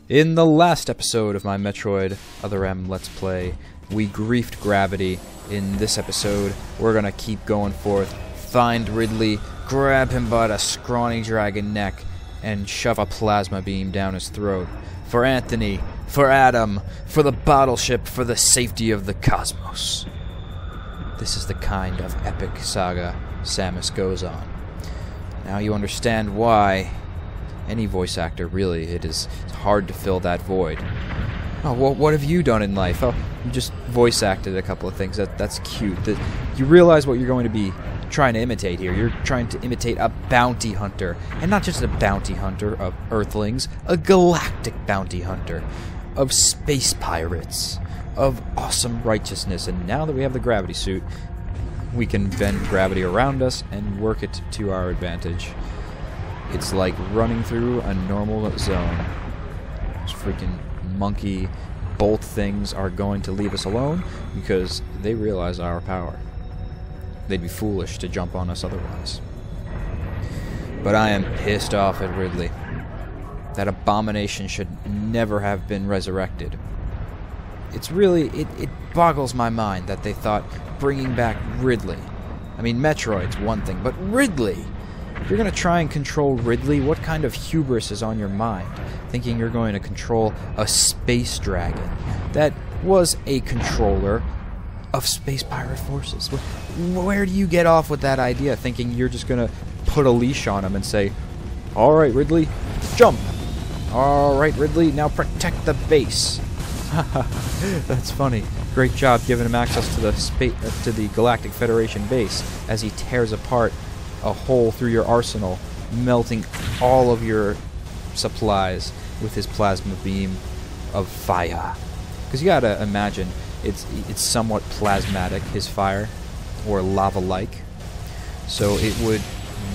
In the last episode of my Metroid Other M Let's Play, we griefed Gravity. In this episode, we're gonna keep going forth, find Ridley, grab him by the scrawny dragon neck, and shove a plasma beam down his throat. For Anthony, for Adam, for the battleship, for the safety of the cosmos. This is the kind of epic saga Samus goes on. Now you understand why any voice actor, really, it's hard to fill that void. Oh, well, what have you done in life? Oh, you just voice acted a couple of things. That's cute. You realize what you're going to be trying to imitate here. You're trying to imitate a bounty hunter. And not just a bounty hunter of Earthlings, a galactic bounty hunter of space pirates, of awesome righteousness. And now that we have the gravity suit, we can bend gravity around us and work it to our advantage. It's like running through a normal zone. Those freaking monkey bolt things are going to leave us alone because they realize our power. They'd be foolish to jump on us otherwise. But I am pissed off at Ridley. That abomination should never have been resurrected. It's really, it boggles my mind that they thought bringing back Ridley. I mean, Metroid's one thing, but Ridley! If you're going to try and control Ridley, what kind of hubris is on your mind? Thinking you're going to control a space dragon that was a controller of space pirate forces. Where do you get off with that idea, thinking you're just going to put a leash on him and say, "Alright, Ridley, jump! Alright, Ridley, now protect the base." That's funny. Great job giving him access to the Galactic Federation base as he tears apart a hole through your arsenal, melting all of your supplies with his plasma beam of fire. Because you gotta imagine, it's somewhat plasmatic, his fire, or lava-like. So it would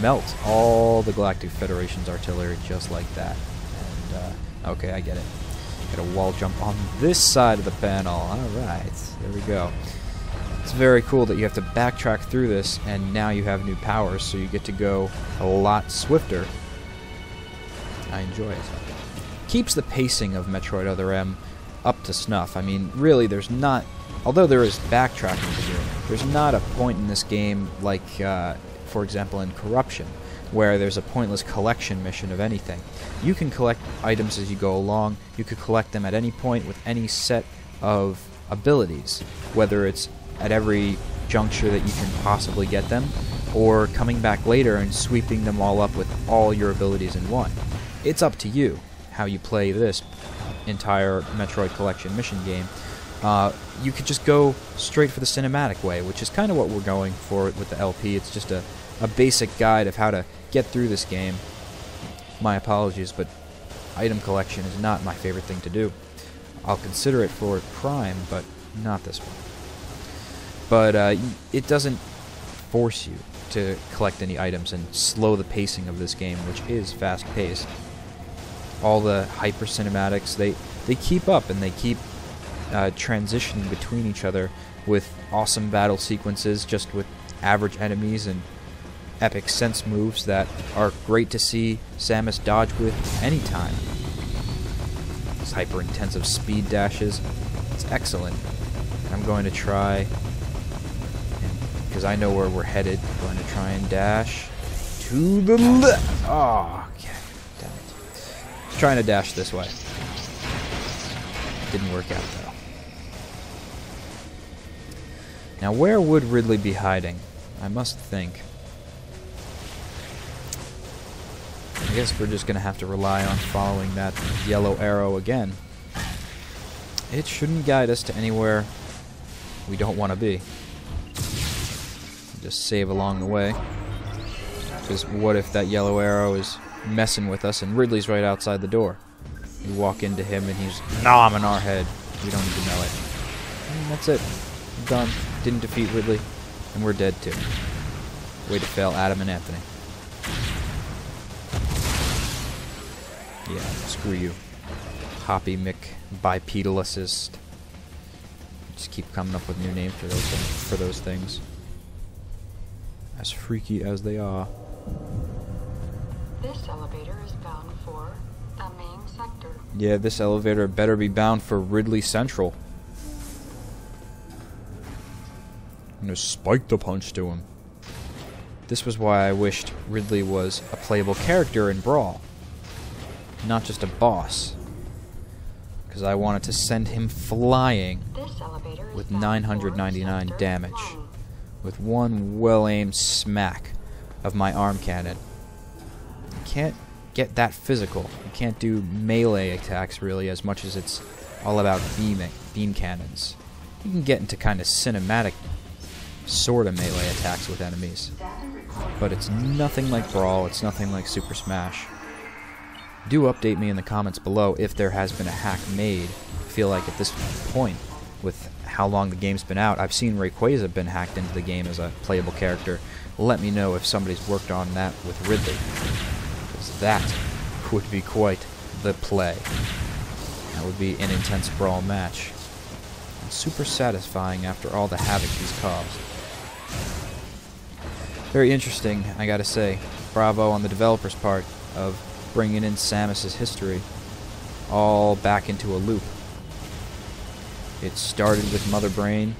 melt all the Galactic Federation's artillery just like that. And, okay, I get it. Got a wall jump on this side of the panel. Alright, there we go. It's very cool that you have to backtrack through this, and now you have new powers, so you get to go a lot swifter. I enjoy it. Keeps the pacing of Metroid Other M up to snuff. I mean, really, there's not... Although there is backtracking to do, there's not a point in this game like, for example, in Corruption, where there's a pointless collection mission of anything. You can collect items as you go along. You could collect them at any point with any set of abilities, whether it's at every juncture that you can possibly get them, or coming back later and sweeping them all up with all your abilities in one. It's up to you how you play this entire Metroid Collection mission game. You could just go straight for the cinematic way, which is kind of what we're going for with the LP. It's just a basic guide of how to get through this game. My apologies, but item collection is not my favorite thing to do. I'll consider it for Prime, but not this one. But it doesn't force you to collect any items and slow the pacing of this game, which is fast-paced. All the hyper cinematics, they keep up, and they keep transitioning between each other with awesome battle sequences, just with average enemies and epic sense moves that are great to see Samus dodge with anytime. These hyper-intensive speed dashes, it's excellent. And I'm going to try, because I know where we're headed, I'm going to try and dash to the left. Oh, okay. Damn it. I was trying to dash this way. Didn't work out, though. Now, where would Ridley be hiding? I must think. I guess we're just going to have to rely on following that yellow arrow again. It shouldn't guide us to anywhere we don't want to be. Just save along the way. Because what if that yellow arrow is messing with us and Ridley's right outside the door? We walk into him and he's nomming our head. We don't even know it. And that's it. Done. Didn't defeat Ridley. And we're dead too. Way to fail Adam and Anthony. Yeah, screw you. Hoppy Mick Bipedal Assist. Just keep coming up with new names for those things. As freaky as they are. This elevator is bound for the main sector. Yeah, this elevator better be bound for Ridley Central. I'm gonna spike the punch to him. This was why I wished Ridley was a playable character in Brawl, not just a boss. Because I wanted to send him flying with 999 damage, with one well-aimed smack of my arm cannon. You can't get that physical. You can't do melee attacks really as much as it's all about beam cannons. You can get into kind of cinematic sort of melee attacks with enemies. But it's nothing like Brawl, it's nothing like Super Smash. Do update me in the comments below if there has been a hack made. I feel like at this point, with how long the game's been out, I've seen Rayquaza been hacked into the game as a playable character. Let me know if somebody's worked on that with Ridley, because that would be quite the play. That would be an intense Brawl match. And super satisfying after all the havoc he's caused. Very interesting, I gotta say. Bravo on the developer's part of bringing in Samus's history all back into a loop. It started with Mother Brain,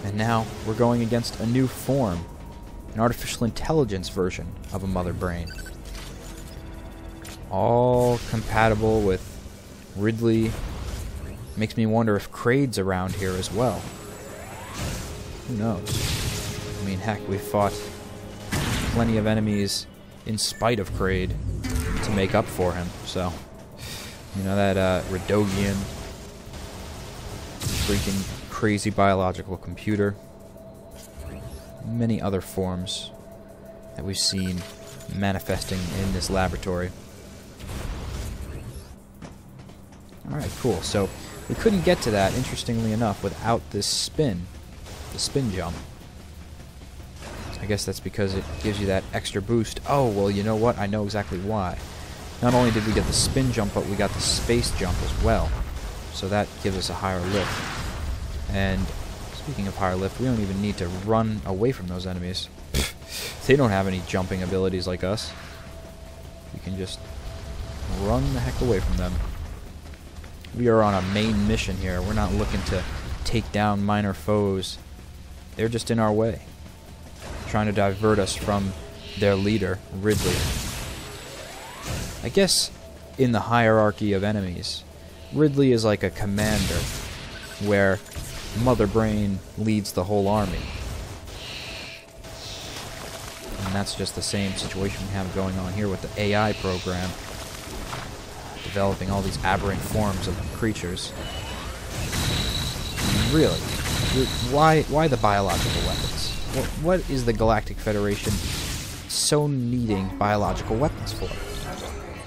and now we're going against a new form, an artificial intelligence version of a Mother Brain. All compatible with Ridley. Makes me wonder if Kraid's around here as well. Who knows? I mean, heck, we fought plenty of enemies in spite of Kraid to make up for him, so... You know, that Ridogian, freaking crazy biological computer. Many other forms that we've seen manifesting in this laboratory. Alright, cool. So, we couldn't get to that, interestingly enough, without this spin. The spin jump. I guess that's because it gives you that extra boost. Oh, well, you know what? I know exactly why. Not only did we get the spin jump, but we got the space jump as well. So that gives us a higher lift. And speaking of higher lift, we don't even need to run away from those enemies. They don't have any jumping abilities like us. We can just run the heck away from them. We are on a main mission here. We're not looking to take down minor foes. They're just in our way, trying to divert us from their leader, Ridley. I guess in the hierarchy of enemies, Ridley is like a commander, where Mother Brain leads the whole army. And that's just the same situation we have going on here with the AI program, developing all these aberrant forms of creatures. I mean, really, why the biological weapons? What is the Galactic Federation so needing biological weapons for?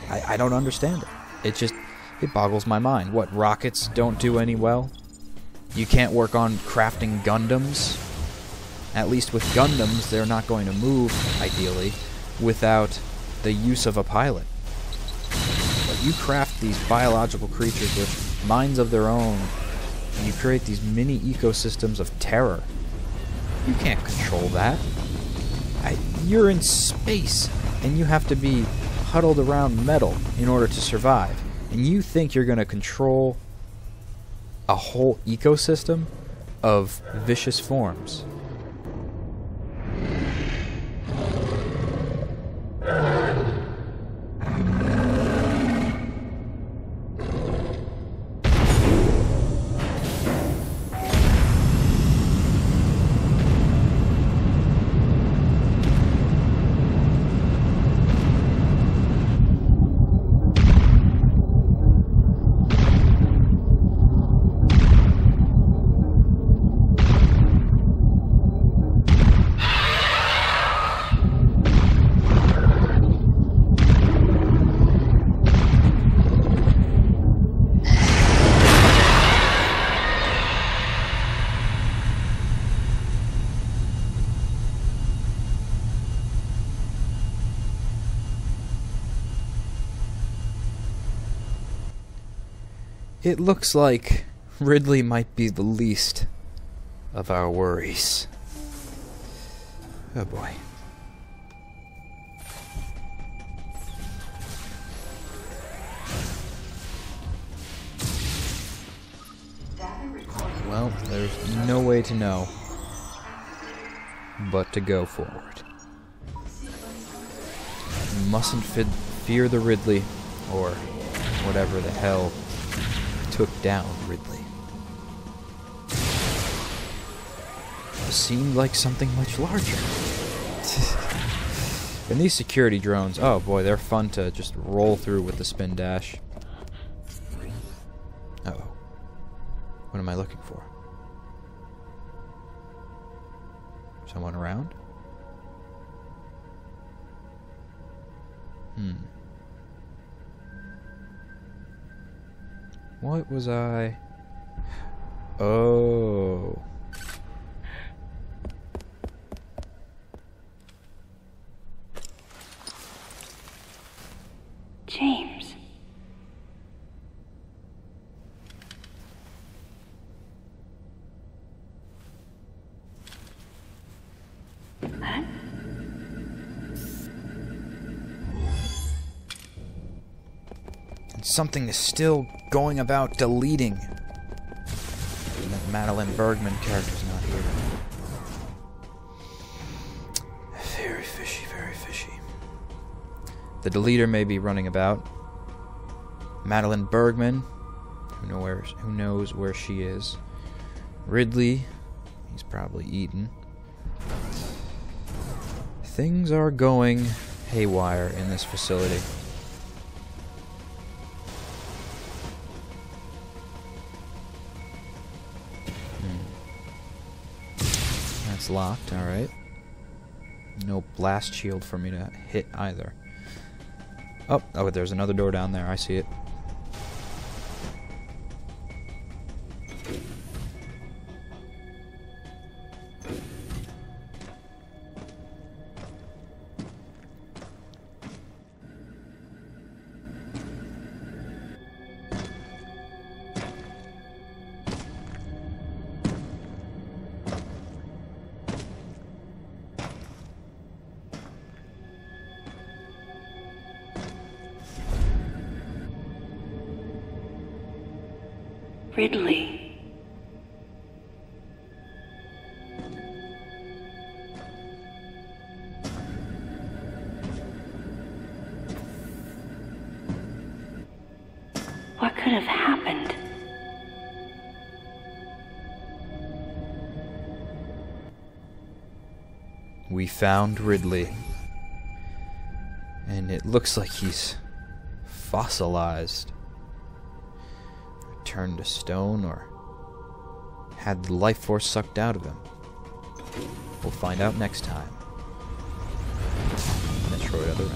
I don't understand it. It boggles my mind. What, rockets don't do any well? You can't work on crafting Gundams? At least with Gundams, they're not going to move, ideally, without the use of a pilot. But you craft these biological creatures with minds of their own, and you create these mini ecosystems of terror. You can't control that. You're in space, and you have to be huddled around metal in order to survive. And you think you're going to control a whole ecosystem of vicious forms. It looks like Ridley might be the least of our worries. Oh boy. Well, there's no way to know but to go forward. You mustn't fear the Ridley, or whatever the hell took down Ridley. It seemed like something much larger. And these security drones, oh boy, they're fun to just roll through with the spin dash. Uh-oh. What am I looking for? Someone around? What was I... Oh... James. Huh? And something is still going about deleting. And that Madeline Bergman character's not here. Very fishy, very fishy. The deleter may be running about. Madeline Bergman, who knows where she is. Ridley, he's probably eaten. Things are going haywire in this facility. That's locked, alright. No blast shield for me to hit either. Oh, there's another door down there. I see it. Ridley. What could have happened? We found Ridley. And it looks like he's fossilized. Turned to stone, or had the life force sucked out of him. We'll find out next time. Metroid Other M.